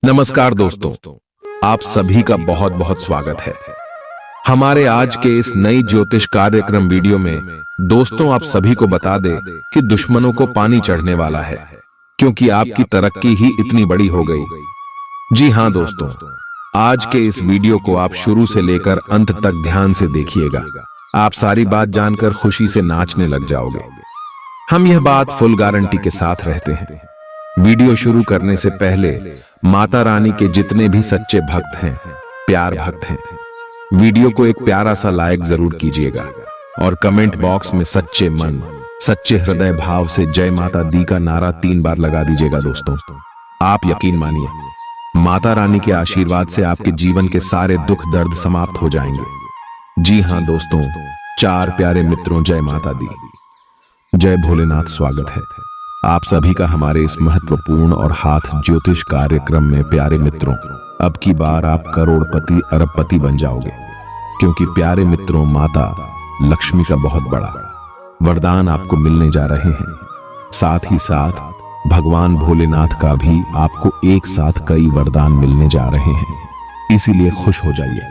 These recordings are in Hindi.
नमस्कार दोस्तों, आप सभी का बहुत बहुत स्वागत है हमारे आज के इस नई ज्योतिष कार्यक्रम वीडियो में। दोस्तों, आप सभी को बता दें कि दुश्मनों को पानी चढ़ने वाला है, क्योंकि आपकी तरक्की ही इतनी बड़ी हो गई। जी हां दोस्तों, आज के इस वीडियो को आप शुरू से लेकर अंत तक ध्यान से देखिएगा। आप सारी बात जानकर खुशी से नाचने लग जाओगे। हम यह बात फुल गारंटी के साथ रहते हैं। वीडियो शुरू करने से पहले माता रानी के जितने भी सच्चे भक्त हैं, प्यार भक्त हैं, वीडियो को एक प्यारा सा लाइक जरूर कीजिएगा और कमेंट बॉक्स में सच्चे मन, सच्चे हृदय भाव से जय माता दी का नारा 3 बार लगा दीजिएगा। दोस्तों, आप यकीन मानिए, माता रानी के आशीर्वाद से आपके जीवन के सारे दुख दर्द समाप्त हो जाएंगे। जी हां दोस्तों, 4 प्यारे मित्रों, जय माता दी, जय भोलेनाथ। स्वागत है आप सभी का हमारे इस महत्वपूर्ण और हाथ ज्योतिष कार्यक्रम में। प्यारे मित्रों, अब की बार आप करोड़पति अरबपति बन जाओगे, क्योंकि प्यारे मित्रों, माता लक्ष्मी का बहुत बड़ा वरदान आपको मिलने जा रहे हैं। साथ ही साथ भगवान भोलेनाथ का भी आपको एक साथ कई वरदान मिलने जा रहे हैं। इसीलिए खुश हो जाइए,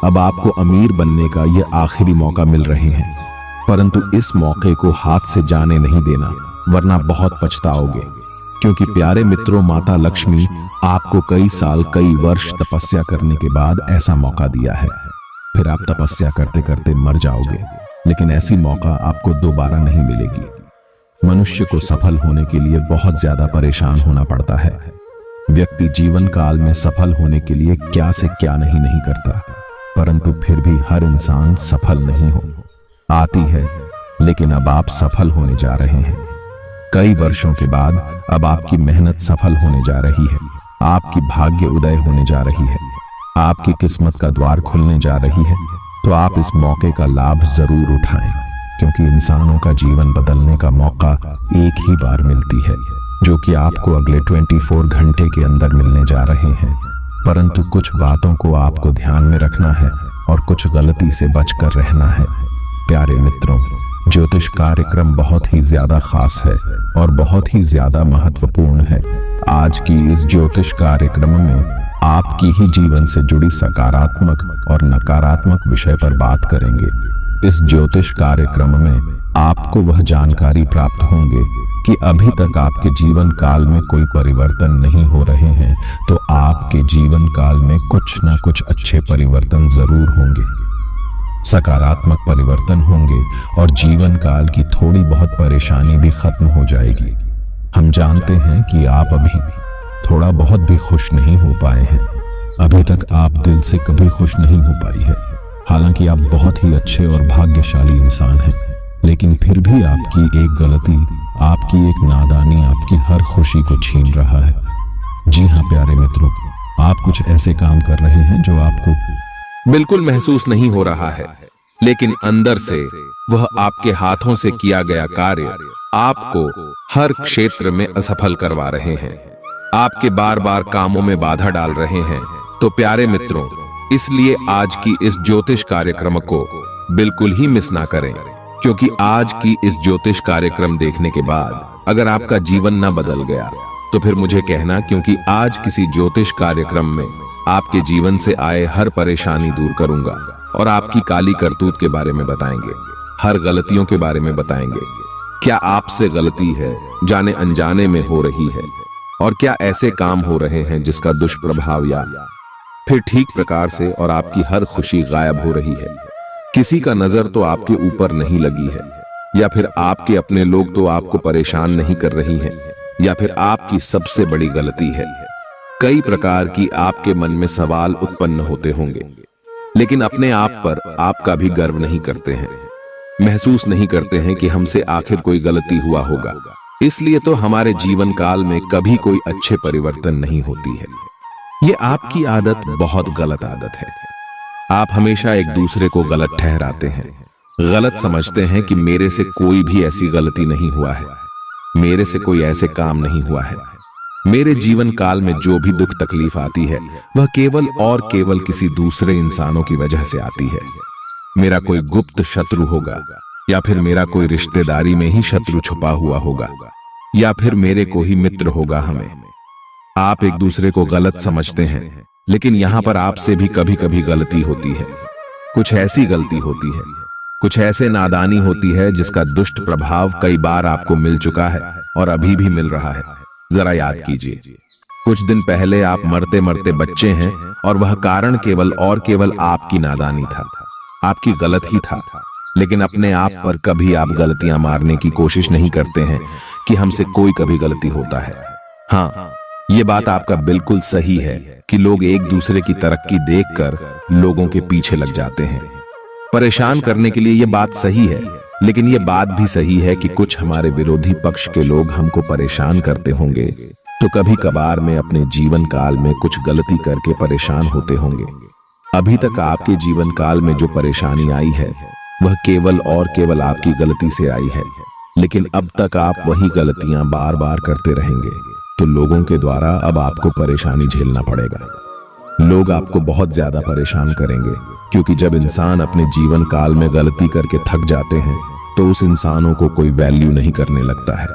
अब आपको अमीर बनने का यह आखिरी मौका मिल रहे हैं, परंतु इस मौके को हाथ से जाने नहीं देना, वरना बहुत पछताओगे। क्योंकि प्यारे मित्रों, माता लक्ष्मी आपको कई साल, कई वर्ष तपस्या करने के बाद ऐसा मौका दिया है। फिर आप तपस्या करते करते मर जाओगे, लेकिन ऐसी मौका आपको दोबारा नहीं मिलेगी। मनुष्य को सफल होने के लिए बहुत ज्यादा परेशान होना पड़ता है। व्यक्ति जीवन काल में सफल होने के लिए क्या से क्या नहीं करता, परंतु फिर भी हर इंसान सफल नहीं हो आती है। लेकिन अब आप सफल होने जा रहे हैं। कई वर्षों के बाद अब आपकी मेहनत सफल होने जा रही है। आपकी भाग्य उदय होने जा रही है, आपकी किस्मत का द्वार खुलने जा रही है। तो आप इस मौके का लाभ जरूर उठाएं, क्योंकि इंसानों का जीवन बदलने का मौका एक ही बार मिलती है, जो कि आपको अगले 24 घंटे के अंदर मिलने जा रहे हैं। परंतु कुछ बातों को आपको ध्यान में रखना है और कुछ गलती से बचकर रहना है। प्यारे मित्रों, ज्योतिष कार्यक्रम बहुत ही ज्यादा खास है और बहुत ही ज्यादा महत्वपूर्ण है। आज की इस ज्योतिष कार्यक्रम में आपकी ही जीवन से जुड़ी सकारात्मक और नकारात्मक विषय पर बात करेंगे। इस ज्योतिष कार्यक्रम में आपको वह जानकारी प्राप्त होंगे कि अभी तक आपके जीवन काल में कोई परिवर्तन नहीं हो रहे हैं, तो आपके जीवन काल में कुछ ना कुछ अच्छे परिवर्तन जरूर होंगे, सकारात्मक परिवर्तन होंगे और जीवन काल की थोड़ी बहुत परेशानी भी खत्म हो जाएगी। हम जानते हैं कि आप अभी थोड़ा बहुत भी खुश नहीं हो पाए हैं। अभी तक आप दिल से कभी खुश नहीं हो पाई है। हालांकि आप बहुत ही अच्छे और भाग्यशाली इंसान हैं, लेकिन फिर भी आपकी एक गलती, आपकी एक नादानी आपकी हर खुशी को छीन रहा है। जी हाँ प्यारे मित्रों, आप कुछ ऐसे काम कर रहे हैं जो आपको बिल्कुल महसूस नहीं हो रहा है, लेकिन अंदर से वह आपके हाथों से किया गया कार्य आपको हर क्षेत्र में असफल करवा रहे हैं, आपके बार बार कामों में बाधा डाल रहे हैं। तो प्यारे मित्रों, इसलिए आज की इस ज्योतिष कार्यक्रम को बिल्कुल ही मिस ना करें, क्योंकि आज की इस ज्योतिष कार्यक्रम देखने के बाद अगर आपका जीवन न बदल गया तो फिर मुझे कहना, क्योंकि आज किसी ज्योतिष कार्यक्रम में आपके जीवन से आए हर परेशानी दूर करूंगा और आपकी काली करतूत के बारे में बताएंगे, हर गलतियों के बारे में बताएंगे। क्या आपसे गलती है, जाने अनजाने में हो रही है, और क्या ऐसे काम हो रहे हैं जिसका दुष्प्रभाव या फिर ठीक प्रकार से और आपकी हर खुशी गायब हो रही है। किसी का नजर तो आपके ऊपर नहीं लगी है, या फिर आपके अपने लोग तो आपको परेशान नहीं कर रही हैं, या फिर आपकी सबसे बड़ी गलती है। कई प्रकार की आपके मन में सवाल उत्पन्न होते होंगे, लेकिन अपने आप पर आपका भी गर्व नहीं करते हैं, महसूस नहीं करते हैं कि हमसे आखिर कोई गलती हुआ होगा। इसलिए तो हमारे जीवन काल में कभी कोई अच्छे परिवर्तन नहीं होती है। ये आपकी आदत बहुत गलत आदत है। आप हमेशा एक दूसरे को गलत ठहराते हैं, गलत समझते हैं कि मेरे से कोई भी ऐसी गलती नहीं हुआ है, मेरे से कोई ऐसे काम नहीं हुआ है। मेरे जीवन काल में जो भी दुख तकलीफ आती है वह केवल और केवल किसी दूसरे इंसानों की वजह से आती है। मेरा कोई गुप्त शत्रु होगा, या फिर मेरा कोई रिश्तेदारी में ही शत्रु छुपा हुआ होगा, या फिर मेरे को ही मित्र होगा। हमें आप एक दूसरे को गलत समझते हैं, लेकिन यहाँ पर आपसे भी कभी कभी गलती होती है। कुछ ऐसी गलती होती है, कुछ ऐसे नादानी होती है जिसका दुष्ट प्रभाव कई बार आपको मिल चुका है और अभी भी मिल रहा है। जरा याद कीजिए, कुछ दिन पहले आप मरते मरते बच्चे हैं और वह कारण केवल और केवल आपकी नादानी था, आपकी गलत ही था। लेकिन अपने आप पर कभी आप गलतियां मारने की कोशिश नहीं करते हैं कि हमसे कोई कभी गलती होता है। हाँ, ये बात आपका बिल्कुल सही है कि लोग एक दूसरे की तरक्की देखकर लोगों के पीछे लग जाते हैं। परेशान करने के लिए ये बात सही है, लेकिन ये बात भी सही है कि कुछ हमारे विरोधी पक्ष के लोग हमको परेशान करते होंगे, तो कभी कभार में अपने जीवन काल में कुछ गलती करके परेशान होते होंगे। अभी तक आपके जीवन काल में जो परेशानी आई है वह केवल और केवल आपकी गलती से आई है, लेकिन अब तक आप वही गलतियां बार बार करते रहेंगे, तो लोगों के द्वारा अब आपको परेशानी झेलना पड़ेगा। लोग आपको बहुत ज्यादा परेशान करेंगे, क्योंकि जब इंसान अपने जीवन काल में गलती करके थक जाते हैं तो उस इंसानों को कोई वैल्यू नहीं करने लगता है,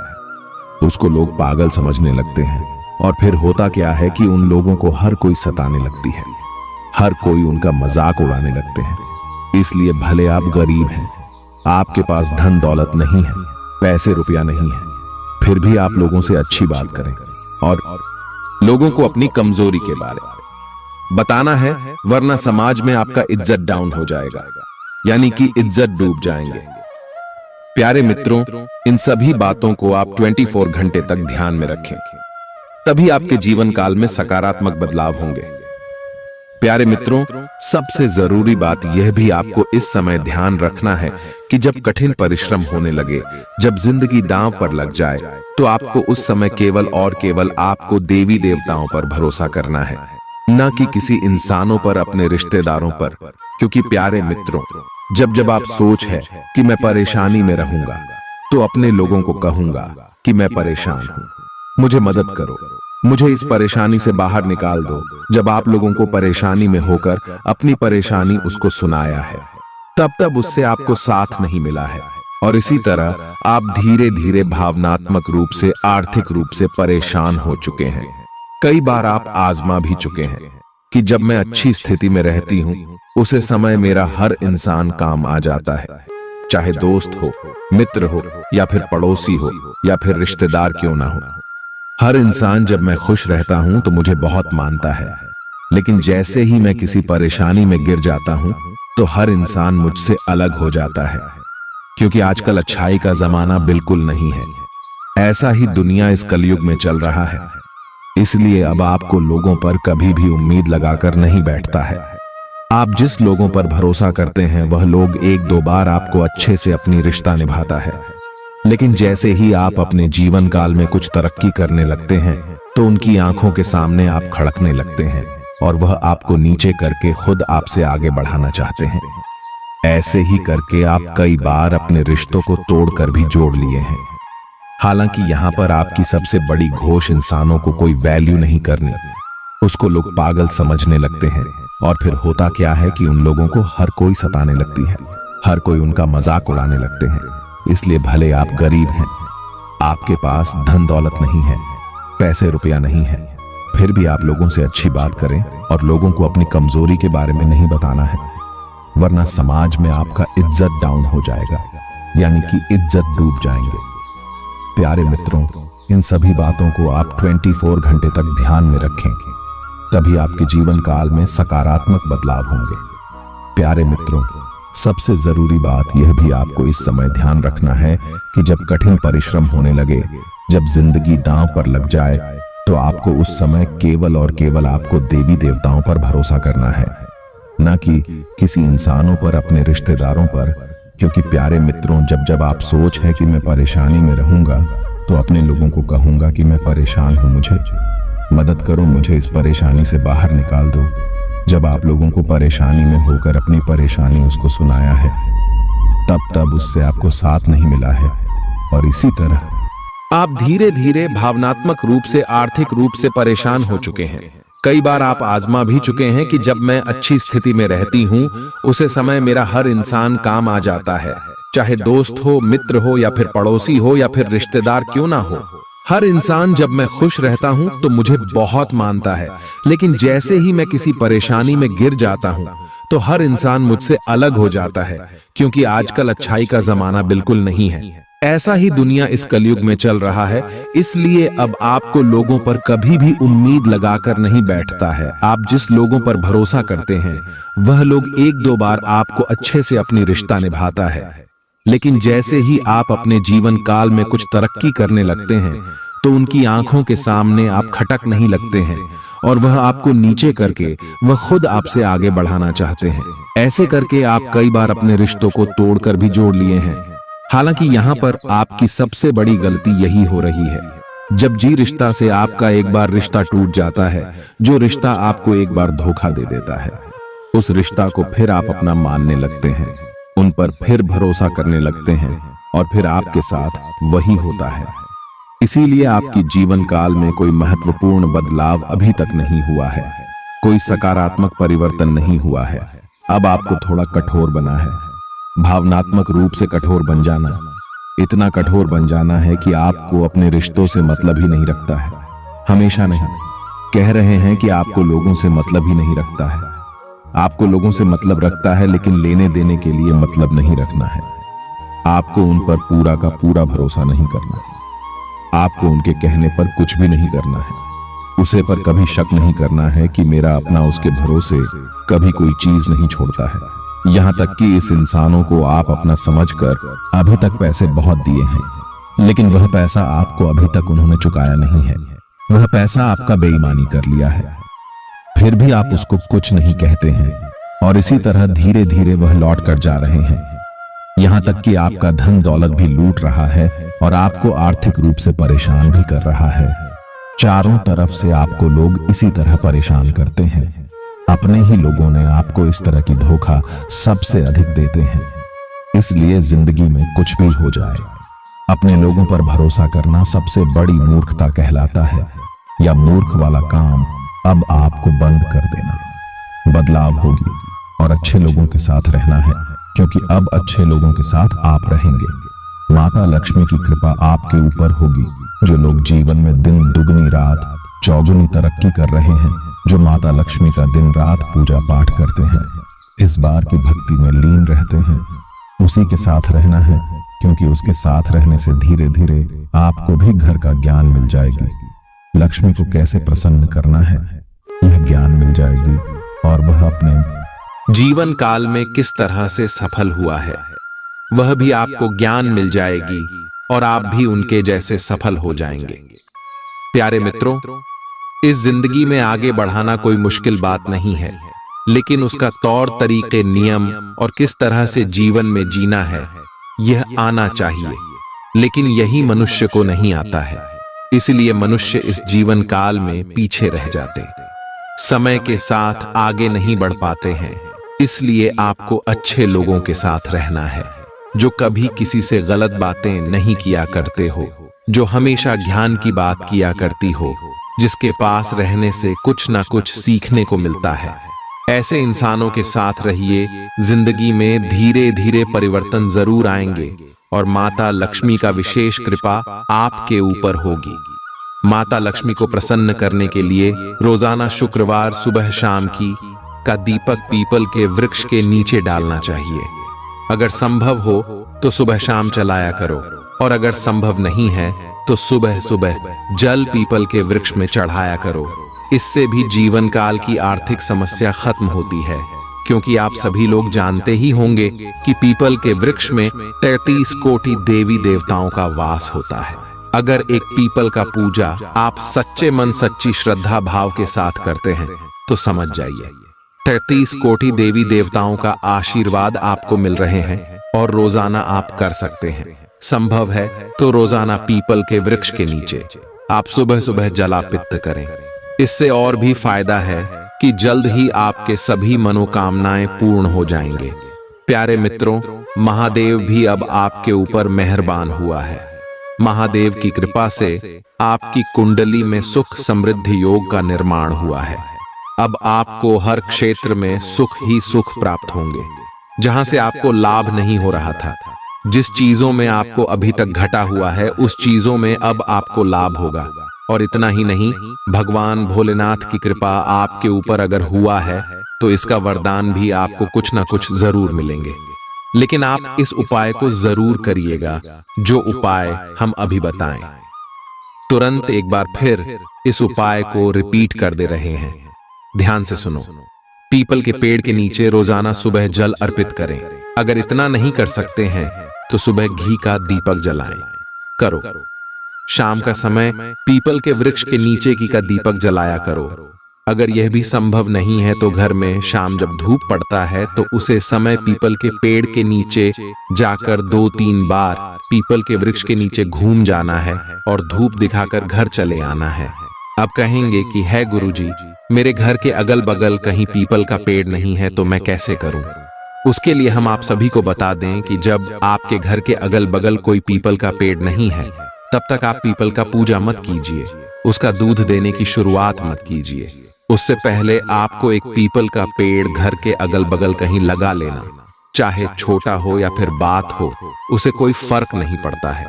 उसको लोग पागल समझने लगते हैं। और फिर होता क्या है कि उन लोगों को हर कोई सताने लगती है, हर कोई उनका मजाक उड़ाने लगते हैं। इसलिए भले आप गरीब हैं, आपके पास धन दौलत नहीं है, पैसे रुपया नहीं है, फिर भी आप लोगों से अच्छी बात करें और लोगों को अपनी कमजोरी के बारे बताना है, वरना समाज में आपका इज्जत डाउन हो जाएगा, यानी कि इज्जत डूब जाएंगे। प्यारे मित्रों, इन सभी बातों को आप 24 घंटे तक ध्यान में रखें, तभी आपके जीवन काल में सकारात्मक बदलाव होंगे। प्यारे मित्रों, सबसे जरूरी बात यह भी आपको इस समय ध्यान रखना है कि जब कठिन परिश्रम होने लगे, जब जिंदगी दांव पर लग जाए, तो आपको उस समय केवल और केवल आपको देवी देवताओं पर भरोसा करना है, न कि किसी इंसानों पर, अपने रिश्तेदारों पर। क्योंकि प्यारे मित्रों, जब जब आप सोच है कि मैं परेशानी में रहूंगा, तो अपने लोगों को कहूंगा कि मैं परेशान हूं, मुझे मदद करो, मुझे इस परेशानी से बाहर निकाल दो। जब आप लोगों को परेशानी में होकर अपनी परेशानी उसको सुनाया है, तब उससे आपको साथ नहीं मिला है। और इसी तरह आप धीरे धीरे भावनात्मक रूप से, आर्थिक रूप से परेशान हो चुके हैं। कई बार आप आजमा भी चुके हैं कि जब मैं अच्छी स्थिति में रहती हूं, उसे समय मेरा हर इंसान काम आ जाता है, चाहे दोस्त हो, मित्र हो, या फिर पड़ोसी हो, या फिर रिश्तेदार क्यों ना हो। हर इंसान जब मैं खुश रहता हूं तो मुझे बहुत मानता है, लेकिन जैसे ही मैं किसी परेशानी में गिर जाता हूं तो हर इंसान मुझसे अलग हो जाता है, क्योंकि आजकल अच्छाई का जमाना बिल्कुल नहीं है। ऐसा ही दुनिया इस कलयुग में चल रहा है। इसलिए अब आपको लोगों पर कभी भी उम्मीद लगाकर नहीं बैठता है। आप जिस लोगों पर भरोसा करते हैं वह लोग एक दो बार आपको अच्छे से अपनी रिश्ता निभाता है, लेकिन जैसे ही आप अपने जीवन काल में कुछ तरक्की करने लगते हैं तो उनकी आंखों के सामने आप खड़कने लगते हैं और वह आपको नीचे करके खुद आपसे आगे बढ़ाना चाहते हैं। ऐसे ही करके आप कई बार अपने रिश्तों को तोड़कर भी जोड़ लिए हैं। हालांकि यहाँ पर आपकी सबसे बड़ी घोष इंसानों को कोई वैल्यू नहीं करनी, उसको लोग पागल समझने लगते हैं। और फिर होता क्या है कि उन लोगों को हर कोई सताने लगती है, हर कोई उनका मजाक उड़ाने लगते हैं। इसलिए भले आप गरीब हैं, आपके पास धन दौलत नहीं है, पैसे रुपया नहीं है, फिर भी आप लोगों से अच्छी बात करें और लोगों को अपनी कमजोरी के बारे में नहीं बताना है, वरना समाज में आपका इज्जत डाउन हो जाएगा, यानी कि इज्जत डूब जाएंगे। प्यारे मित्रों, इन सभी बातों को आप 24 घंटे तक ध्यान में रखें, तभी आपके जीवन काल में सकारात्मक बदलाव होंगे। प्यारे मित्रों, सबसे जरूरी बात यह भी आपको इस समय ध्यान रखना है कि जब कठिन परिश्रम होने लगे, जब जिंदगी दांव पर लग जाए, तो आपको उस समय केवल और केवल आपको देवी देवताओं पर भरोसा करना है, न कि किसी इंसानों पर, अपने रिश्तेदारों पर। क्योंकि प्यारे मित्रों, जब जब आप सोच है कि मैं परेशानी में रहूंगा, तो अपने लोगों को कहूंगा कि मैं परेशान हूं, मुझे मदद करो, मुझे इस परेशानी से बाहर निकाल दो। जब आप लोगों को परेशानी में होकर अपनी परेशानी उसको सुनाया है, तब उससे आपको साथ नहीं मिला है। और इसी तरह आप धीरे धीरे भावनात्मक रूप से, आर्थिक रूप से परेशान हो चुके हैं। कई बार आप आजमा भी चुके हैं कि जब मैं अच्छी स्थिति में रहती हूं, उसे समय मेरा हर इंसान काम आ जाता है, चाहे दोस्त हो, मित्र हो, या फिर पड़ोसी हो, या फिर रिश्तेदार क्यों ना हो। हर इंसान जब मैं खुश रहता हूं तो मुझे बहुत मानता है, लेकिन जैसे ही मैं किसी परेशानी में गिर जाता हूं तो हर इंसान मुझसे अलग हो जाता है, क्योंकि आजकल अच्छाई का जमाना बिल्कुल नहीं है। ऐसा ही दुनिया इस कलयुग में चल रहा है, इसलिए अब आपको लोगों पर कभी भी उम्मीद लगाकर नहीं बैठता है। आप जिस लोगों पर भरोसा करते हैं वह लोग एक दो बार आपको अच्छे से अपनी रिश्ता निभाता है, लेकिन जैसे ही आप अपने जीवन काल में कुछ तरक्की करने लगते हैं तो उनकी आंखों के सामने आप खटक नहीं लगते हैं और वह आपको नीचे करके वह खुद आपसे आगे बढ़ाना चाहते हैं। ऐसे करके आप कई बार अपने रिश्तों को तोड़कर भी जोड़ लिए हैं। हालांकि यहाँ पर आपकी सबसे बड़ी गलती यही हो रही है, जब जी रिश्ता से आपका एक बार रिश्ता टूट जाता है, जो रिश्ता आपको एक बार धोखा दे देता है, उस रिश्ता को फिर आप अपना मानने लगते हैं, उन पर फिर भरोसा करने लगते हैं और फिर आपके साथ वही होता है। इसीलिए आपकी जीवन काल में कोई महत्वपूर्ण बदलाव अभी तक नहीं हुआ है, कोई सकारात्मक परिवर्तन नहीं हुआ है। अब आपको थोड़ा कठोर बना है, भावनात्मक रूप से कठोर बन जाना, इतना कठोर बन जाना है कि आपको अपने रिश्तों से मतलब ही नहीं रखता है। हमेशा नहीं, कह रहे हैं कि आपको लोगों से मतलब ही नहीं रखता है। आपको लोगों से मतलब रखता है, लेकिन लेने देने के लिए मतलब नहीं रखना है। आपको उन पर पूरा का पूरा भरोसा नहीं करना, आपको उनके कहने पर कुछ भी नहीं करना है, उसे पर कभी शक नहीं करना है कि मेरा अपना उसके भरोसे कभी कोई चीज नहीं छोड़ता है। यहाँ तक कि इस इंसानों को आप अपना समझकर अभी तक पैसे बहुत दिए हैं, लेकिन वह पैसा आपको अभी तक उन्होंने चुकाया नहीं है। वह पैसा आपका बेईमानी कर लिया है, फिर भी आप उसको कुछ नहीं कहते हैं और इसी तरह धीरे धीरे वह लौट कर जा रहे हैं। यहाँ तक कि आपका धन दौलत भी लूट रहा है और आपको आर्थिक रूप से परेशान भी कर रहा है। चारों तरफ से आपको लोग इसी तरह परेशान करते हैं। अपने ही लोगों ने आपको इस तरह की धोखा सबसे अधिक देते हैं। इसलिए जिंदगी में कुछ भी हो जाए, अपने लोगों पर भरोसा करना सबसे बड़ी मूर्खता कहलाता है। या मूर्ख वाला काम अब आपको बंद कर देना। बदलाव होगी और अच्छे लोगों के साथ रहना है, क्योंकि अब अच्छे लोगों के साथ आप रहेंगे। माता लक्ष्मी की कृपा आपके ऊपर होगी। जो लोग जीवन में दिन दुगनी रात चौगुनी तरक्की कर रहे हैं, जो माता लक्ष्मी का दिन रात पूजा पाठ करते हैं, इस बार की भक्ति में लीन रहते हैं, उसी के साथ रहना है, क्योंकि उसके साथ रहने से धीरे धीरे आपको भी घर का ज्ञान मिल जाएगी। लक्ष्मी को कैसे प्रसन्न करना है यह ज्ञान मिल जाएगी और वह अपने जीवन काल में किस तरह से सफल हुआ है वह भी आपको ज्ञान मिल जाएगी और आप भी उनके जैसे सफल हो जाएंगे। प्यारे मित्रों, इस जिंदगी में आगे बढ़ाना कोई मुश्किल बात नहीं है, लेकिन उसका तौर तरीके, नियम और किस तरह से जीवन में जीना है यह आना चाहिए, लेकिन यही मनुष्य को नहीं आता है। इसलिए मनुष्य इस जीवन काल में पीछे रह जाते, समय के साथ आगे नहीं बढ़ पाते हैं। इसलिए आपको अच्छे लोगों के साथ रहना है, जो कभी किसी से गलत बातें नहीं किया करते हो, जो हमेशा ज्ञान की बात किया करती हो, जिसके पास रहने से कुछ ना कुछ सीखने को मिलता है। ऐसे इंसानों के साथ रहिए। जिंदगी में धीरे धीरे परिवर्तन जरूर आएंगे और माता लक्ष्मी का विशेष कृपा आपके ऊपर होगी। माता लक्ष्मी को प्रसन्न करने के लिए रोजाना शुक्रवार सुबह शाम का दीपक पीपल के वृक्ष के नीचे डालना चाहिए। अगर संभव हो तो सुबह शाम चलाया करो, और अगर संभव नहीं है तो सुबह सुबह जल पीपल के वृक्ष में चढ़ाया करो। इससे भी जीवन काल की आर्थिक समस्या खत्म होती है, क्योंकि आप सभी लोग जानते ही होंगे कि पीपल के वृक्ष में 33 कोटि देवी देवताओं का वास होता है। अगर एक पीपल का पूजा आप सच्चे मन सच्ची श्रद्धा भाव के साथ करते हैं तो समझ जाइए 33 कोटि देवी देवताओं का आशीर्वाद आपको मिल रहे हैं और रोजाना आप कर सकते हैं। संभव है तो रोजाना पीपल के वृक्ष के नीचे आप सुबह सुबह जलापित्त करें। इससे और भी फायदा है कि जल्द ही आपके सभी मनोकामनाएं पूर्ण हो जाएंगे। प्यारे मित्रों, महादेव भी अब आपके ऊपर मेहरबान हुआ है। महादेव की कृपा से आपकी कुंडली में सुख समृद्धि योग का निर्माण हुआ है। अब आपको हर क्षेत्र में सुख ही सुख प्राप्त होंगे। जहां से आपको लाभ नहीं हो रहा था जिस चीजों में आपको अभी तक घटा हुआ है उस चीजों में अब आपको लाभ होगा। और इतना ही नहीं, भगवान भोलेनाथ की कृपा आपके ऊपर अगर हुआ है तो इसका वरदान भी आपको कुछ ना कुछ जरूर मिलेंगे। लेकिन आप इस उपाय को जरूर करिएगा जो उपाय हम अभी बताएं। तुरंत एक बार फिर इस उपाय को रिपीट कर दे रहे हैं। ध्यान से सुनो। पीपल के पेड़ के नीचे रोजाना सुबह जल अर्पित करें। अगर इतना नहीं कर सकते हैं तो सुबह घी का दीपक जलाएं। करो। शाम का समय पीपल के वृक्ष के नीचे घी का दीपक जलाया करो। अगर यह भी संभव नहीं है तो घर में शाम जब धूप पड़ता है तो उसे समय पीपल के पेड़ के नीचे जाकर 2-3 बार पीपल के वृक्ष के नीचे घूम जाना है और धूप दिखाकर घर चले आना है। अब कहेंगे कि है गुरुजी, मेरे घर के अगल बगल कहीं पीपल का पेड़ नहीं है तो मैं कैसे करूं? उसके लिए हम आप सभी को बता दें कि जब आपके घर के अगल बगल कोई पीपल का पेड़ नहीं है तब तक आप पीपल का पूजा मत कीजिए, उसका दूध देने की शुरुआत मत कीजिए। उससे पहले आपको एक पीपल का पेड़ घर के अगल बगल कहीं लगा लेना, चाहे छोटा हो या फिर बात हो, उसे कोई फर्क नहीं पड़ता है।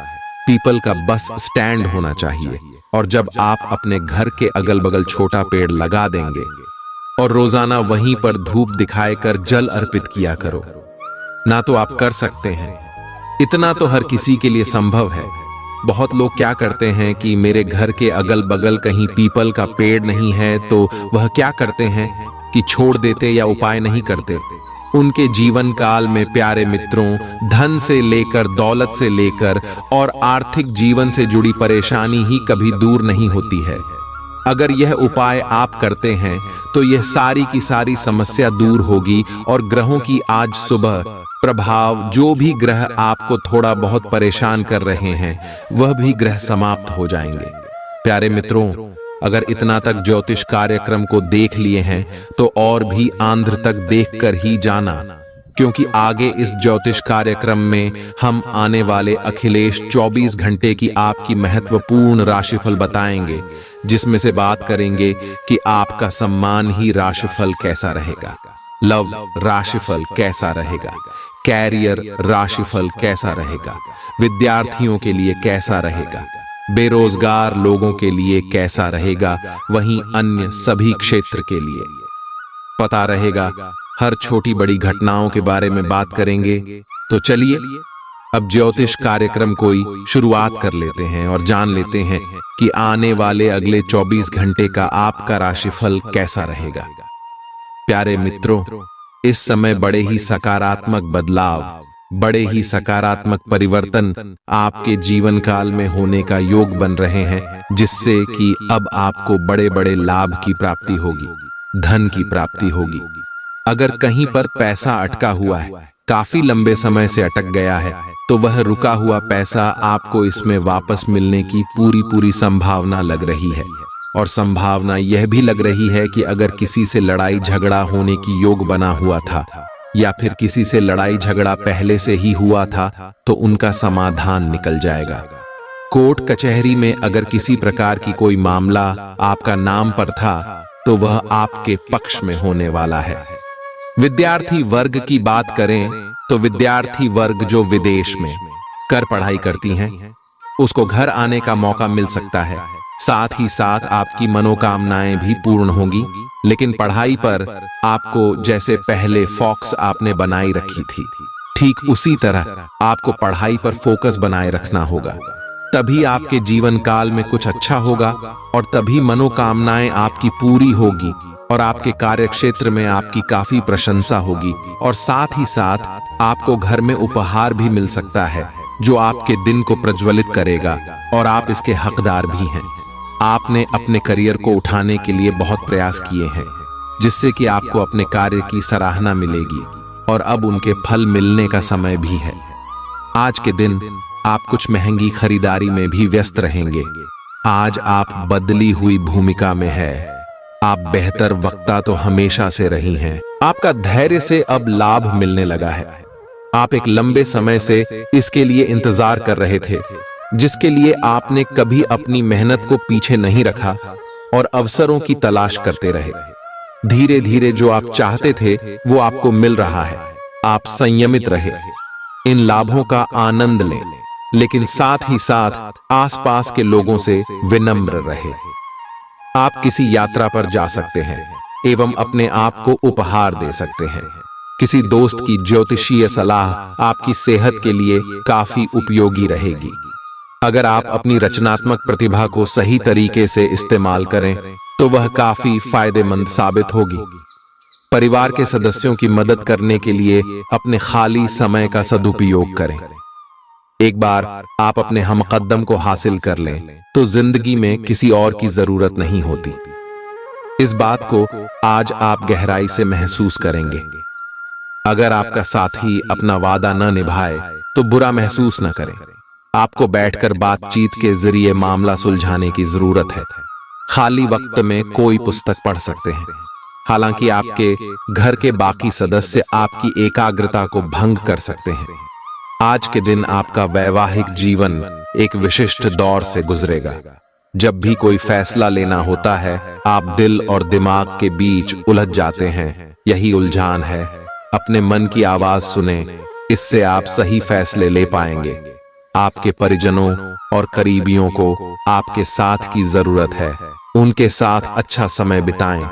पीपल का बस स्टैंड होना चाहिए। और जब आप अपने घर के अगल बगल छोटा पेड़ लगा देंगे और रोजाना वहीं पर धूप दिखाए कर जल अर्पित किया करो। ना तो आप कर सकते हैं, इतना तो हर किसी के लिए संभव है। बहुत लोग क्या करते हैं कि मेरे घर के अगल बगल कहीं पीपल का पेड़ नहीं है तो वह क्या करते हैं कि छोड़ देते या उपाय नहीं करते। उनके जीवन काल में प्यारे मित्रों, धन से लेकर दौलत से लेकर और आर्थिक जीवन से जुड़ी परेशानी ही कभी दूर नहीं होती है। अगर यह उपाय आप करते हैं तो यह सारी की सारी समस्या दूर होगी और ग्रहों की आज सुबह प्रभाव, जो भी ग्रह आपको थोड़ा बहुत परेशान कर रहे हैं वह भी ग्रह समाप्त हो जाएंगे। प्यारे मित्रों, अगर इतना तक ज्योतिष कार्यक्रम को देख लिए हैं तो और भी आंध्र तक देखकर ही जाना, क्योंकि आगे इस ज्योतिष कार्यक्रम में हम आने वाले अखिलेश 24 घंटे की आपकी महत्वपूर्ण राशिफल बताएंगे, जिसमें से बात करेंगे कि आपका सम्मान ही राशिफल कैसा रहेगा, लव राशिफल कैसा रहेगा, कैरियर राशिफल कैसा रहेगा, विद्यार्थियों के लिए कैसा रहेगा, बेरोजगार लोगों के लिए कैसा रहेगा, वहीं अन्य सभी क्षेत्र के लिए पता रहेगा। हर छोटी बड़ी घटनाओं के बारे में बात करेंगे। तो चलिए अब ज्योतिष कार्यक्रम कोई शुरुआत कर लेते हैं और जान लेते हैं कि आने वाले अगले 24 घंटे का आपका राशिफल कैसा रहेगा। प्यारे मित्रों, इस समय बड़े ही सकारात्मक बदलाव, बड़े ही सकारात्मक परिवर्तन आपके जीवन काल में होने का योग बन रहे हैं, जिससे कि अब आपको बड़े बड़े लाभ की प्राप्ति होगी, धन की प्राप्ति होगी। अगर कहीं पर पैसा अटका हुआ है, काफी लंबे समय से अटक गया है, तो वह रुका हुआ पैसा आपको इसमें वापस मिलने की पूरी संभावना लग रही है। और संभावना यह भी लग रही है कि अगर किसी से लड़ाई झगड़ा होने की योग बना हुआ था या फिर किसी से लड़ाई झगड़ा पहले से ही हुआ था तो उनका समाधान निकल जाएगा। कोर्ट कचहरी में अगर किसी प्रकार की कोई मामला आपका नाम पर था तो वह आपके पक्ष में होने वाला है। विद्यार्थी वर्ग की बात करें तो विद्यार्थी वर्ग जो विदेश में कर पढ़ाई करती हैं, उसको घर आने का मौका मिल सकता है। साथ ही साथ आपकी मनोकामनाएं भी पूर्ण होंगी। लेकिन पढ़ाई पर आपको जैसे पहले फोकस आपने बनाई रखी थी, ठीक उसी तरह आपको पढ़ाई पर फोकस बनाए रखना होगा। तभी आपके जीवन काल में कुछ अच्छा होगा और तभी मनोकामनाएं आपकी पूरी होगी और आपके कार्य क्षेत्र में आपकी काफी प्रशंसा होगी। और साथ ही साथ आपको घर में उपहार भी मिल सकता है जो आपके दिन को प्रज्वलित करेगा और आप इसके हकदार भी हैं। आपने अपने करियर को उठाने के लिए बहुत प्रयास किए हैं, जिससे कि आपको अपने कार्य की सराहना मिलेगी और अब उनके फल मिलने का समय भी है। आज के दिन आप कुछ महंगी खरीदारी में भी व्यस्त रहेंगे। आज आप बदली हुई भूमिका में है। आप बेहतर वक्ता तो हमेशा से रही हैं। आपका धैर्य से अब लाभ मिलने लगा है। आप एक लंबे समय से इसके लिए इंतजार कर रहे थे, जिसके लिए आपने कभी अपनी मेहनत को पीछे नहीं रखा और अवसरों की तलाश करते रहे। धीरे धीरे जो आप चाहते थे वो आपको मिल रहा है। आप संयमित रहे, इन लाभों का आनंद लें, लेकिन साथ ही साथ आसपास के लोगों से विनम्र रहे। आप किसी यात्रा पर जा सकते हैं एवं अपने आप को उपहार दे सकते हैं। किसी दोस्त की ज्योतिषीय सलाह आपकी सेहत के लिए काफी उपयोगी रहेगी। अगर आप अपनी रचनात्मक प्रतिभा को सही तरीके से इस्तेमाल करें तो वह काफी फायदेमंद साबित होगी। परिवार के सदस्यों की मदद करने के लिए अपने खाली समय का सदुपयोग करें। एक बार आप अपने हमकदम को हासिल कर लें तो जिंदगी में किसी और की जरूरत नहीं होती। इस बात को आज आप गहराई से महसूस करेंगे। अगर आपका साथी अपना वादा न निभाए तो बुरा महसूस न करें। आपको बैठकर बातचीत के जरिए मामला सुलझाने की जरूरत है। खाली वक्त में कोई पुस्तक पढ़ सकते हैं। हालांकि आपके घर के बाकी सदस्य आपकी एकाग्रता को भंग कर सकते हैं। आज के दिन आपका वैवाहिक जीवन एक विशिष्ट दौर से गुजरेगा। जब भी कोई फैसला लेना होता है, आप दिल और दिमाग के बीच उलझ जाते हैं। यही उलझान है। अपने मन की आवाज सुने, इससे आप सही फैसले ले पाएंगे। आपके परिजनों और करीबियों को आपके साथ की जरूरत है। उनके साथ अच्छा समय बिताएं।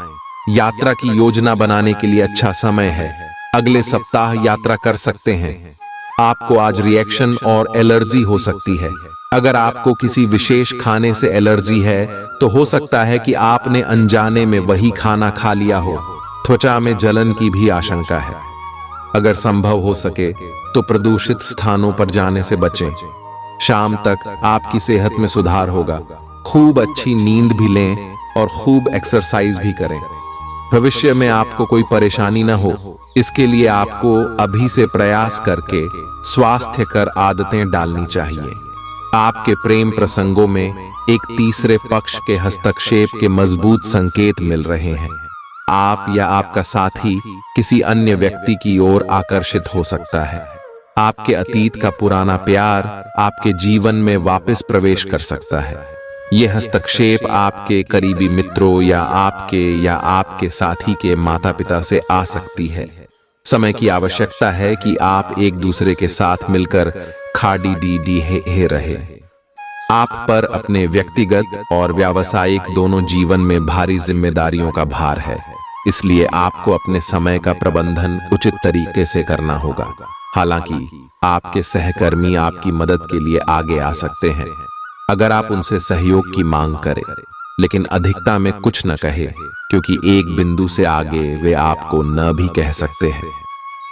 यात्रा की योजना बनाने के लिए अच्छा समय है। अगले सप्ताह यात्रा कर सकते हैं। आपको आज रिएक्शन और एलर्जी हो सकती है। अगर आपको किसी विशेष खाने से एलर्जी है तो हो सकता है कि आपने अनजाने में वही खाना खा लिया हो। त्वचा में जलन की भी आशंका है। अगर संभव हो सके तो प्रदूषित स्थानों पर जाने से बचें। शाम तक आपकी सेहत में सुधार होगा। खूब अच्छी नींद भी लें और खूब एक्सरसाइज भी करें। भविष्य में आपको कोई परेशानी न हो, इसके लिए आपको अभी से प्रयास करके स्वास्थ्यकर आदतें डालनी चाहिए। आपके प्रेम प्रसंगों में एक तीसरे पक्ष के हस्तक्षेप के मजबूत संकेत मिल रहे हैं। आप या आपका साथी किसी अन्य व्यक्ति की ओर आकर्षित हो सकता है। आपके अतीत का पुराना प्यार आपके जीवन में वापस प्रवेश कर सकता है। यह हस्तक्षेप आपके करीबी मित्रों या आपके साथी के माता पिता से आ सकती है। समय की आवश्यकता है कि आप एक दूसरे के साथ मिलकर खाड़ी रहे। आप पर अपने व्यक्तिगत और व्यावसायिक दोनों जीवन में भारी जिम्मेदारियों का भार है। इसलिए आपको अपने समय का प्रबंधन उचित तरीके से करना होगा। हालांकि आपके सहकर्मी आपकी मदद के लिए आगे आ सकते हैं अगर आप उनसे सहयोग की मांग करें, लेकिन अधिकता में कुछ न कहे, क्योंकि एक बिंदु से आगे वे आपको न भी कह सकते हैं।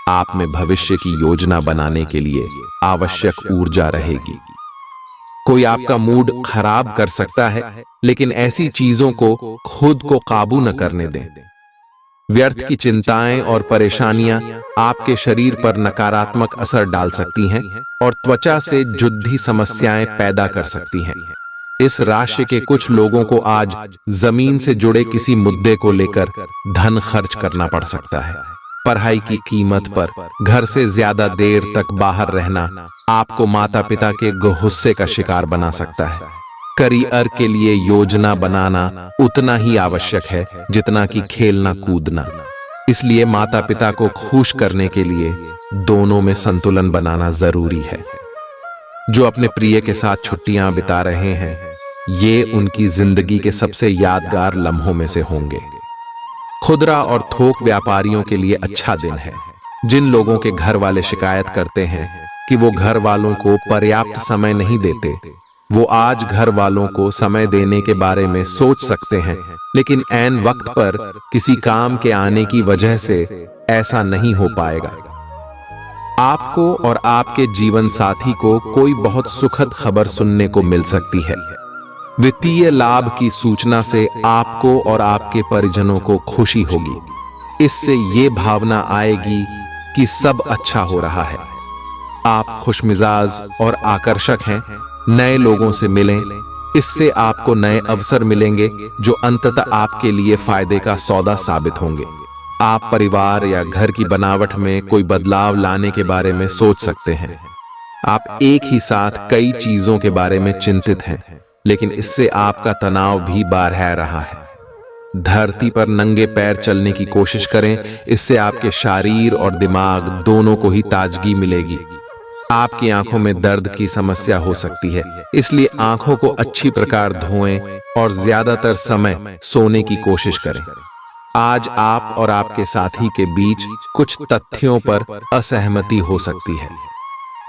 आप में भविष्य की योजना बनाने के लिए आवश्यक ऊर्जा रहेगी। कोई आपका मूड खराब कर सकता है, लेकिन ऐसी चीजों को खुद को काबू न करने दें। व्यर्थ की चिंताएं और परेशानियां आपके शरीर पर नकारात्मक असर डाल सकती हैं और त्वचा से जुद्धी समस्याएं पैदा कर सकती हैं। इस राशि के कुछ लोगों को आज जमीन से जुड़े किसी मुद्दे को लेकर धन खर्च करना पड़ सकता है। पढ़ाई की कीमत पर घर से ज्यादा देर तक बाहर रहना आपको माता पिता के गुस्से का शिकार बना सकता है। करियर के लिए योजना बनाना उतना ही आवश्यक है जितना कि खेलना कूदना। इसलिए माता पिता को खुश करने के लिए दोनों में संतुलन बनाना जरूरी है। जो अपने प्रिय के साथ छुट्टियां बिता रहे हैं, ये उनकी जिंदगी के सबसे यादगार लम्हों में से होंगे। खुदरा और थोक व्यापारियों के लिए अच्छा दिन है। जिन लोगों के घर वाले शिकायत करते हैं कि वो घर वालों को पर्याप्त समय नहीं देते, वो आज घर वालों को समय देने के बारे में सोच सकते हैं, लेकिन ऐन वक्त पर किसी काम के आने की वजह से ऐसा नहीं हो पाएगा। आपको और आपके जीवन साथी को कोई बहुत सुखद खबर सुनने को मिल सकती है। वित्तीय लाभ की सूचना से आपको और आपके परिजनों को खुशी होगी। इससे ये भावना आएगी कि सब अच्छा हो रहा है। आप खुशमिजाज और आकर्षक हैं। नए लोगों से मिलें, इससे आपको नए अवसर मिलेंगे जो अंततः आपके लिए फायदे का सौदा साबित होंगे। आप परिवार या घर की बनावट में कोई बदलाव लाने के बारे में सोच सकते हैं। आप एक ही साथ कई चीजों के बारे में चिंतित हैं, लेकिन इससे आपका तनाव भी बढ़ रहा है। धरती पर नंगे पैर चलने की कोशिश करें, इससे आपके शरीर और दिमाग दोनों को ही ताजगी मिलेगी। आपकी आंखों में दर्द की समस्या हो सकती है, इसलिए आंखों को अच्छी प्रकार धोएं और ज्यादातर समय सोने की कोशिश करें। आज आप और आपके साथी के बीच कुछ तथ्यों पर असहमति हो सकती है।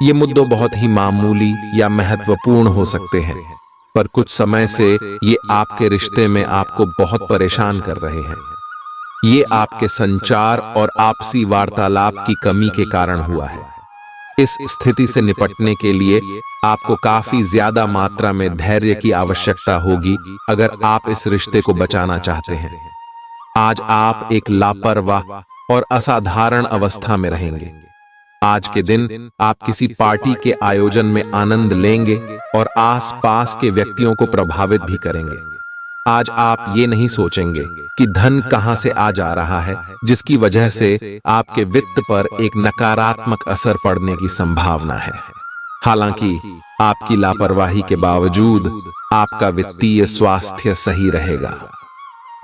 ये मुद्दे बहुत ही मामूली या महत्वपूर्ण हो सकते हैं, पर कुछ समय से ये आपके रिश्ते में आपको बहुत परेशान कर रहे हैं। ये आपके संचार और आपसी वार्तालाप की कमी के कारण हुआ है। इस स्थिति से निपटने के लिए आपको काफी ज्यादा मात्रा में धैर्य की आवश्यकता होगी अगर आप इस रिश्ते को बचाना चाहते हैं। आज आप एक लापरवाह और असाधारण अवस्था में रहेंगे। आज के दिन आप किसी पार्टी के आयोजन में आनंद लेंगे और आसपास के व्यक्तियों को प्रभावित भी करेंगे। आज आप ये नहीं सोचेंगे कि धन कहां से आ जा रहा है, जिसकी वजह से आपके वित्त पर एक नकारात्मक असर पड़ने की संभावना है। हालांकि आपकी लापरवाही के बावजूद आपका वित्तीय स्वास्थ्य सही रहेगा।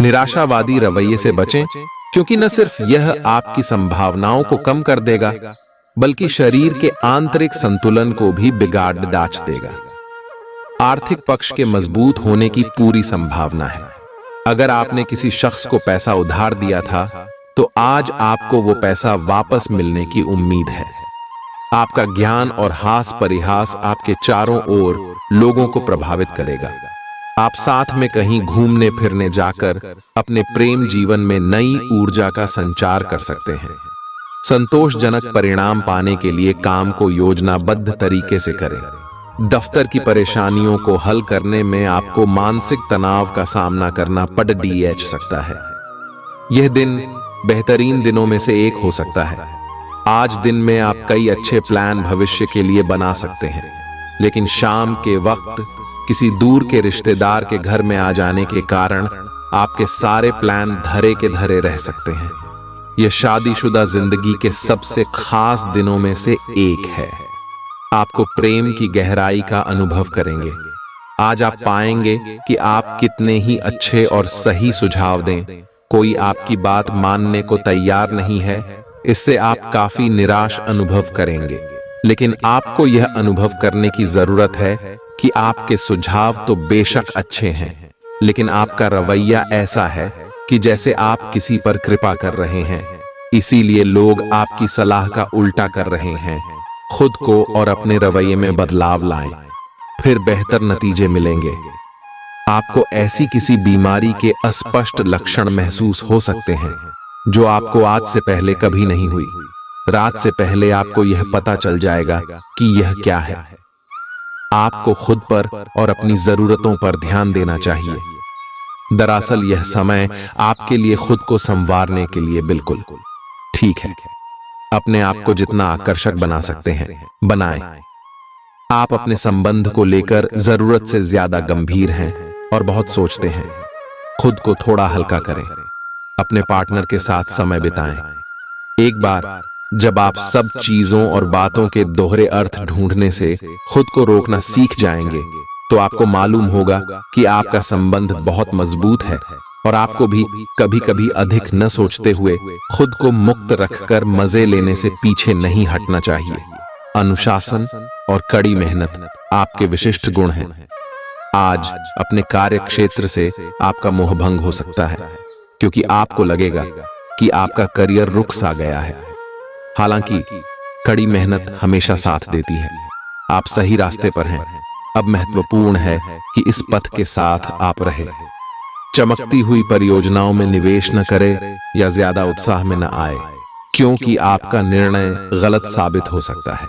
निराशावादी रवैये से बचें, क्योंकि न सिर्फ यह आपकी संभावनाओं को कम कर देगा, बल्कि शरीर के आंतरिक संतुलन को भी बिगाड़ डाच देगा। आर्थिक पक्ष के मजबूत होने की पूरी संभावना है। अगर आपने किसी शख्स को पैसा उधार दिया था, तो आज आपको वो पैसा वापस मिलने की उम्मीद है। आपका ज्ञान और हास परिहास आपके चारों ओर लोगों को प्रभावित करेगा। आप साथ में कहीं घूमने फिरने जाकर अपने प्रेम जीवन में नई ऊर्जा का संचार कर सकते हैं। संतोषजनक परिणाम पाने के लिए काम को योजनाबद्ध तरीके से करें। दफ्तर की परेशानियों को हल करने में आपको मानसिक तनाव का सामना करना पड़ सकता है। यह दिन बेहतरीन दिनों में से एक हो सकता है। आज दिन में आप कई अच्छे प्लान भविष्य के लिए बना सकते हैं, लेकिन शाम के वक्त किसी दूर के रिश्तेदार के घर में आ जाने के कारण आपके सारे प्लान धरे के धरे रह सकते हैं। यह शादीशुदा जिंदगी के सबसे खास दिनों में से एक है। आपको प्रेम की गहराई का अनुभव करेंगे। आज आप पाएंगे कि आप कितने ही अच्छे और सही सुझाव दें, कोई आपकी बात मानने को तैयार नहीं है। इससे आप काफी निराश अनुभव करेंगे, लेकिन आपको यह अनुभव करने की जरूरत है कि आपके सुझाव तो बेशक अच्छे हैं, लेकिन आपका रवैया ऐसा है कि जैसे आप किसी पर कृपा कर रहे हैं, इसीलिए लोग आपकी सलाह का उल्टा कर रहे हैं। खुद को और अपने रवैये में बदलाव लाएं, फिर बेहतर नतीजे मिलेंगे। आपको ऐसी किसी बीमारी के अस्पष्ट लक्षण महसूस हो सकते हैं जो आपको आज से पहले कभी नहीं हुई। रात से पहले आपको यह पता चल जाएगा कि यह क्या है। आपको खुद पर और अपनी जरूरतों पर ध्यान देना चाहिए। दरअसल यह समय आपके लिए खुद को संवारने के लिए बिल्कुल ठीक है। अपने आप को जितना आकर्षक बना सकते हैं बनाएं। आप अपने संबंध को लेकर जरूरत से ज्यादा गंभीर हैं और बहुत सोचते हैं। खुद को थोड़ा हल्का करें। अपने पार्टनर के साथ समय बिताएं। एक बार जब आप सब चीजों और बातों के दोहरे अर्थ ढूंढने से खुद को रोकना सीख जाएंगे, तो आपको मालूम होगा कि आपका संबंध बहुत मजबूत है और आपको भी कभी कभी अधिक न सोचते हुए खुद को मुक्त रखकर मजे लेने से पीछे नहीं हटना चाहिए। अनुशासन और कड़ी मेहनत आपके विशिष्ट गुण हैं। आज अपने कार्य क्षेत्र से आपका मोहभंग हो सकता है, क्योंकि आपको लगेगा कि आपका करियर रुक सा गया है। हालांकि कड़ी मेहनत हमेशा साथ देती है। आप सही रास्ते पर हैं। अब महत्वपूर्ण है कि इस पथ के साथ आप रहे। चमकती हुई परियोजनाओं में निवेश न करें या ज्यादा उत्साह में न आए, क्योंकि आपका निर्णय गलत साबित हो सकता है।